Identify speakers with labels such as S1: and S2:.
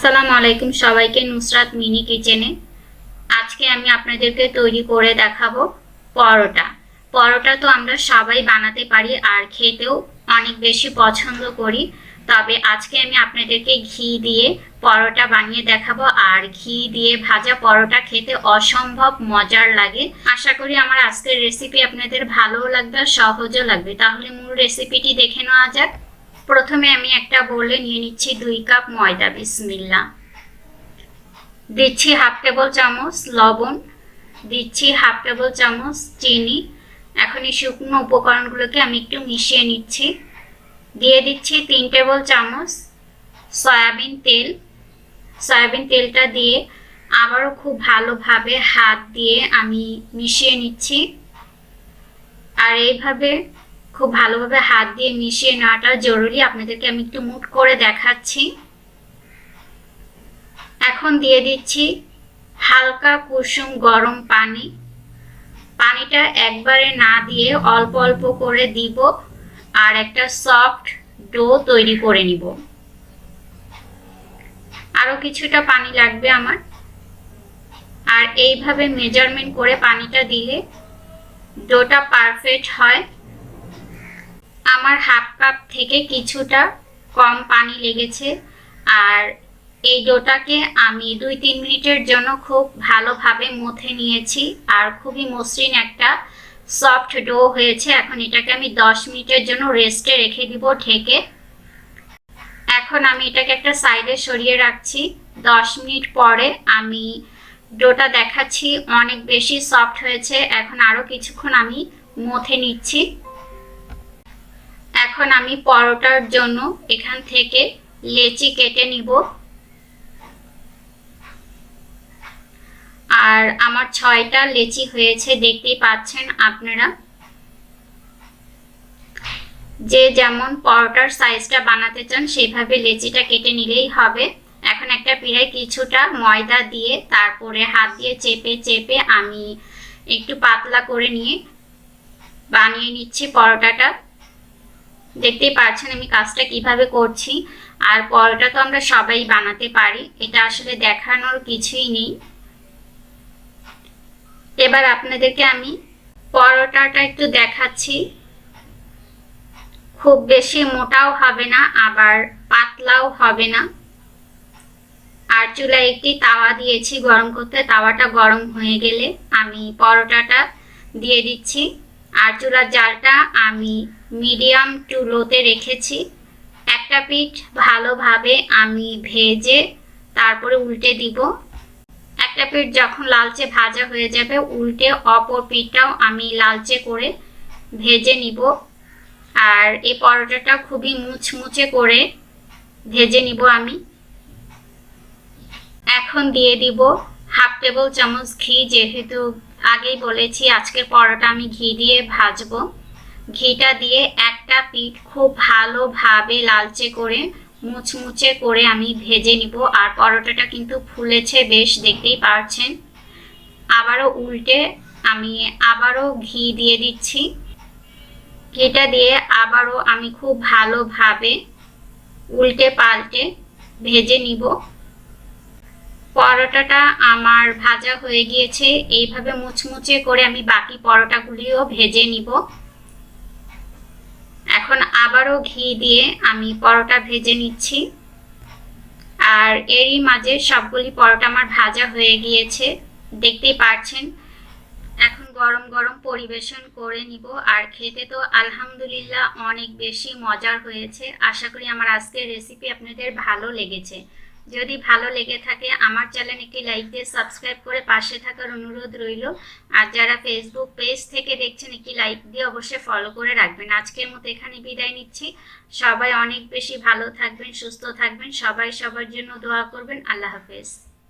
S1: আসসালামু আলাইকুম সবাইকে, নুসরাত মিনি কিচেনে। আজকে আমি আপনাদেরকে তৈরি করে দেখাবো পরোটা। পরোটা তো আমরা সবাই বানাতে পারি আর খেতেও অনেক বেশি পছন্দ করি। তবে আজকে আমি আপনাদেরকে ঘি দিয়ে পরোটা বানিয়ে দেখাবো। আর ঘি দিয়ে ভাজা পরোটা খেতে অসম্ভব মজার লাগে। আশা করি আমার আজকের রেসিপি আপনাদের ভালোও লাগবে আর সহজও লাগবে। তাহলে মূল রেসিপিটি দেখে নেওয়া যাক। প্রথমে আমি একটা বোলে নিয়ে নিচ্ছি 2 কাপ ময়দা। বিসমিল্লাহ। দিচ্ছি হাফ টেবিল চামচ লবণ, দিচ্ছি হাফ টেবিল চামচ চিনি। এখন এই শুকনো উপকরণগুলোকে আমি একটু মিশিয়ে নিচ্ছি। দিয়ে দিচ্ছি 3 টেবিল চামচ সয়াবিন তেল। সয়াবিন তেলটা দিয়ে আবারও খুব ভালোভাবে হাত দিয়ে আমি মিশিয়ে নিচ্ছি। আর এইভাবে খুব ভালোভাবে হাত দিয়ে মিশিয়ে নেওয়াটা জরুরি। আপনাদেরকে আমি একটু মুট করে দেখাচ্ছি। এখন দিয়ে দিচ্ছি হালকা কুসুম গরম পানি। পানিটা একবারে না দিয়ে অল্প অল্প করে দিব আর একটা সফট ডো তৈরি করে নিব। আরো কিছুটা পানি লাগবে আমার। আর এইভাবে মেজারমেন্ট করে পানিটা দিলে ডোটা পারফেক্ট হয়। আমার হাফ কাপ থেকে কিছুটা কম পানি লেগেছে। আর এই ডোটাকে আমি 2-3 মিনিটের জন্য খুব ভালোভাবে মথে নিয়েছি। আর খুবই মসৃণ একটা সফট ডো হয়েছে। এখন এটাকে আমি 10 মিনিটের জন্য রেস্টে রেখে দিব ঢেকে। এখন আমি এটাকে একটা সাইডে সরিয়ে রাখছি। 10 মিনিট পরে আমি ডোটা দেখাচ্ছি অনেক বেশি সফট হয়েছে। এখন আরো কিছুক্ষণ আমি মথে নিচ্ছি। এখন আমি পরোটার জন্য এখান থেকে লেচি কেটে নিব। আর আমার 6টা লেচি হয়েছে, দেখতেই পাচ্ছেন আপনারা। যে যেমন পরোটার সাইজটা বানাতে চান সেইভাবে লেচিটা কেটে নিলেই হবে। এখন একটা পিড়ায় কিছুটা ময়দা দিয়ে তারপরে হাত দিয়ে চেপে চেপে আমি একটু পাতলা করে নিয়ে বানিয়ে নিচ্ছি পরোটাটা। দেখতেই পাচ্ছেন আমি কাজটা কিভাবে করছি। আর পরোটা তো আমরা সবাই বানাতে পারি, এটা আসলে দেখানোর কিছুই নেই। এবার আপনাদেরকে আমি পরোটাটা একটু দেখাচ্ছি। খুব বেশি মোটাও হবে না আবার পাতলাও হবে না। আর চুলায় একটি তাওয়া দিয়েছি গরম করতে। তাওয়াটা গরম হয়ে গেলে আমি পরোটাটা দিয়ে দিচ্ছি। আর চুলার জালটা আমি মিডিয়াম টু লোতে রেখেছি। একটা পিঠ ভালোভাবে আমি ভেজে তারপরে উল্টে দিব। একটা পিঠ যখন লালচে ভাজা হয়ে যাবে উল্টে অপর পিঠটাও আমি লালচে করে ভেজে নিব। আর এই পরোটাটা খুবই মুচমুচে করে ভেজে নিব আমি। এখন দিয়ে দিব হাফ টেবিল চামচ ঘি। যেহেতু আগেই বলেছি আজকের পরোটা আমি ঘি দিয়ে ভাজবো। ঘিটা দিয়ে একটা পিঠ খুব ভালোভাবে লালচে করে মুচমুচে করে আমি ভেজে নিব। আর পরোটাটা কিন্তু ফুলেছে বেশ, দেখতেই পাচ্ছেন। আবারও উল্টে আমি আবারও ঘি দিয়ে দিচ্ছি। ঘিটা দিয়ে আবারও আমি খুব ভালোভাবে উল্টে পাল্টে ভেজে নিব। পরোটাটা আমার ভাজা হয়ে গিয়েছে। এইভাবে মুচমুচে করে আমি বাকি পরোটাগুলিও ভেজে নিব। এখন আবারও ঘি দিয়ে আমি পরোটা ভেজে নিচ্ছি। আর এরই মাঝে সবগুলি পরোটা আমার ভাজা হয়ে গিয়েছে, দেখতেই পাচ্ছেন। এখন গরম গরম পরিবেশন করে নিব। আর খেতে তো আলহামদুলিল্লাহ অনেক বেশি মজার হয়েছে। আশা করি আমার আজকের রেসিপি আপনাদের ভালো লেগেছে। যদি ভালো লেগে থাকে আমার চ্যানেল একটি লাইক দিয়ে সাবস্ক্রাইব করে পাশে থাকার অনুরোধ রইল। আর যারা ফেসবুক পেজ থেকে দেখছেন একটি লাইক দিয়ে অবশ্যই ফলো করে রাখবেন। আজকের মতো এখানে বিদায় নিচ্ছি। সবাই অনেক বেশি ভালো থাকবেন, সুস্থ থাকবেন। সবাই সবার জন্য দোয়া করবেন। আল্লাহ হাফেজ।